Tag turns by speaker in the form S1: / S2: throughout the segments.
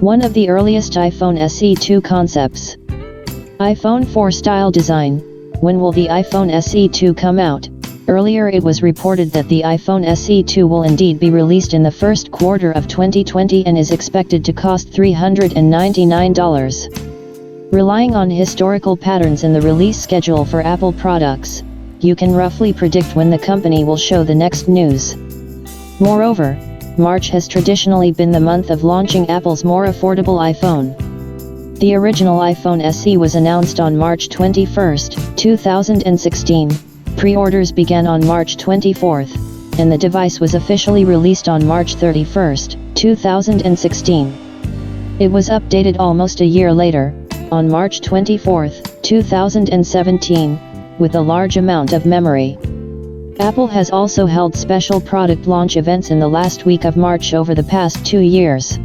S1: One of the earliest iPhone SE2 concepts. iPhone 4 style design. When will the iPhone SE2 come out? Earlier it was reported that the iPhone SE2 will indeed be released in the first quarter of 2020 and is expected to cost $399. Relying on historical patterns in the release schedule for Apple products, you can roughly predict when the company will show the next news. Moreover, March has traditionally been the month of launching Apple's more affordable iPhone. The original iPhone SE was announced on March 21, 2016, pre-orders began on March 24, and the device was officially released on March 31, 2016. It was updated almost a year later, on March 24, 2017, with a large amount of memory. Apple has also held special product launch events in the last week of March over the past 2 years.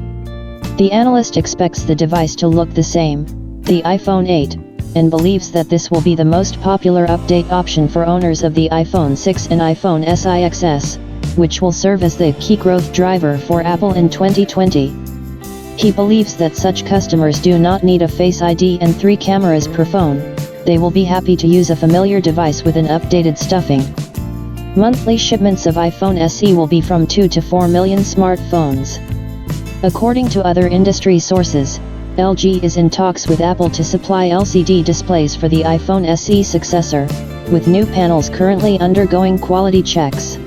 S1: The analyst expects the device to look the same, the iPhone 8, and believes that this will be the most popular update option for owners of the iPhone 6 and iPhone SE XS, which will serve as the key growth driver for Apple in 2020. He believes that such customers do not need a Face ID and 3 cameras per phone. They will be happy to use a familiar device with an updated stuffing. Monthly shipments of iPhone SE will be from 2 to 4 million smartphones. According to other industry sources, LG is in talks with Apple to supply LCD displays for the iPhone SE successor, with new panels currently undergoing quality checks.